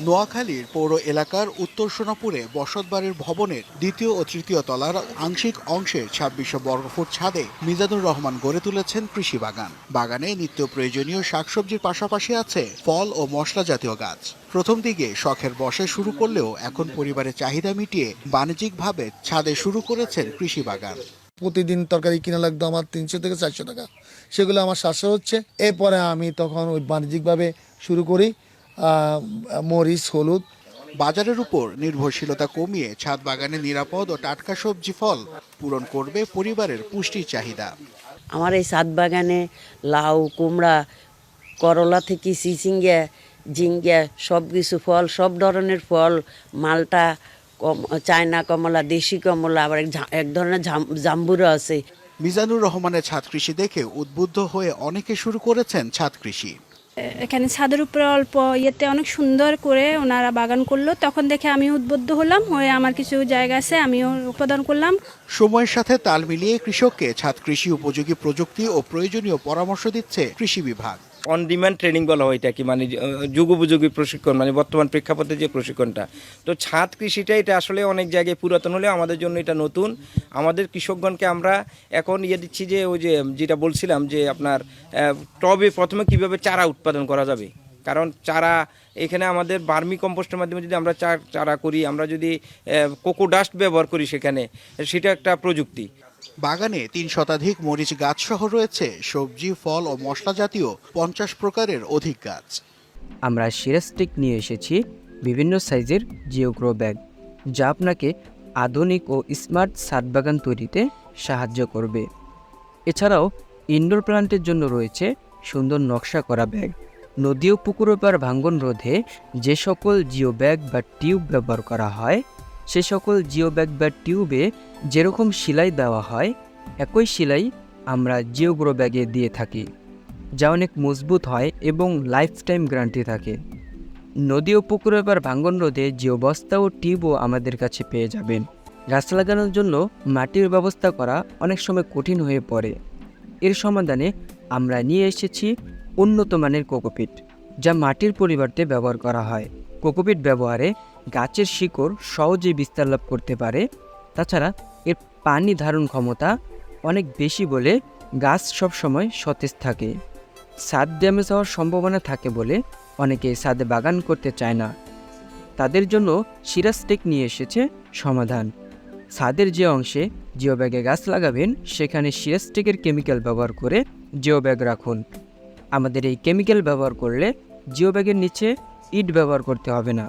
নোয়াখালীর পৌর এলাকার উত্তর সোনাপুরে বসতবাড়ির ভবনের দ্বিতীয় ও তৃতীয় তলার আংশিক অংশের ২৬০০ বর্গফুট ছাদে মিজানুর রহমান গড়ে তুলেছেন কৃষি বাগান। বাগানে নিত্য প্রয়োজনীয় শাকসবজির পাশাপাশি আছে ফল ও মশলা জাতীয় গাছ। প্রথম দিকে শখের বসে শুরু করলেও এখন পরিবারের চাহিদা মিটিয়ে বাণিজ্যিকভাবে ছাদে শুরু করেছেন কৃষি বাগান। প্রতিদিন তরকারি কিনা লাগতো আমার ৩০০ থেকে ৪০০ টাকা, সেগুলো আমার ৭০০ হচ্ছে। এরপরে আমি তখন ওই বাণিজ্যিকভাবে শুরু করি মরিচ, হলুদ। বাজারের উপর নির্ভরশীলতা কমিয়ে ছাদ বাগানে নিরাপদ ও টাটকা সবজি ফল পূরণ করবে পরিবারের পুষ্টির চাহিদা। আমার এই ছাদ বাগানে লাউ, কুমড়া, করলা থেকে চিচিঙ্গা, ঝিঙ্গা সব কিছু ফল, সব ধরনের ফল, মালটা, চায়না কমলা, দেশি কমলা, আবার এক ধরনের জাম্বুরা আছে। মিজানুর রহমানের ছাদ কৃষি দেখে উদ্বুদ্ধ হয়ে অনেকে শুরু করেছেন ছাদ কৃষি। এখানে ছাদের উপরে অল্প ইয়েতে অনেক সুন্দর করে ওনারা বাগান করলো, তখন দেখে আমি উদ্বুদ্ধ হলাম, হয়ে আমার কিছু জায়গা আছে আমিও উৎপাদন করলাম। সময়ের সাথে তাল মিলিয়ে কৃষককে ছাদ কৃষি উপযোগী প্রযুক্তি ও প্রয়োজনীয় পরামর্শ দিচ্ছে কৃষি বিভাগ। অন ডিমান্ড ট্রেনিং বলা হয় এটাকে, মানে যুগোপযোগী প্রশিক্ষণ, মানে বর্তমান প্রেক্ষাপটে যে প্রশিক্ষণটা। তো ছাদ কৃষিটা এটা আসলে অনেক জায়গায় পুরাতন হলেও আমাদের জন্য এটা নতুন। আমাদের কৃষকগণকে আমরা এখন দিচ্ছি যে ওই যে যেটা বলছিলাম যে আপনার টবে প্রথমে কিভাবে চারা উৎপাদন করা যাবে, কারণ চারা এখানে আমাদের ভার্মি কম্পোস্টের মাধ্যমে যদি আমরা চারা করি, আমরা যদি কোকো ডাস্ট ব্যবহার করি সেখানে, সেটা একটা প্রযুক্তি। বাগানে ৩ শতাধিক মরিচ গাছ সহ রয়েছে সবজি, ফল ও মশলা জাতীয় ৫০ প্রকারের অধিক গাছ। আমরা সিরাস্টিক নিয়ে এসেছি বিভিন্ন সাইজের জিওগ্রো ব্যাগ, যা আপনাকে আধুনিক ও স্মার্ট ছাদ বাগান তৈরিতে সাহায্য করবে। এছাড়াও ইনডোর প্লান্টের জন্য রয়েছে সুন্দর নকশা করা ব্যাগ। নদী ও পুকুরের পাড় ভাঙ্গন রোধে যে সকল জিও ব্যাগ বা টিউব ব্যবহার করা হয়, সে সকল জিও ব্যাগ বা টিউবে যেরকম সেলাই দেওয়া হয়, একই সেলাই আমরা জিওগ্রো ব্যাগে দিয়ে থাকি, যা অনেক মজবুত হয় এবং লাইফ টাইম গ্যারান্টি থাকে। নদী ও পুকুরের পাড় ভাঙ্গন রোধে জিও বস্তা ও টিউবও আমাদের কাছে পেয়ে যাবেন। গাছ লাগানোর জন্য মাটির ব্যবস্থা করা অনেক সময় কঠিন হয়ে পড়ে। এর সমাধানে আমরা নিয়ে এসেছি উন্নত মানের কোকোপিট, যা মাটির পরিবর্তে ব্যবহার করা হয়। কোকোপিট ব্যবহারে গাছের শিকড় সহজেই বিস্তার লাভ করতে পারে। তাছাড়া এর পানি ধারণ ক্ষমতা অনেক বেশি বলে গাছ সবসময় সতেজ থাকে। ছাদ ড্যামেজ হওয়ার সম্ভাবনা থাকে বলে অনেকে ছাদে বাগান করতে চায় না। তাদের জন্য সিরাস্টিক নিয়ে এসেছে সমাধান। ছাদের যে অংশে জিও ব্যাগে গাছ লাগাবেন, সেখানে সিরাস্টিকের কেমিক্যাল ব্যবহার করে জিও ব্যাগ রাখুন। আমাদের এই কেমিক্যাল ব্যবহার করলে জিও ব্যাগের নিচে ইট ব্যবহার করতে হবে না।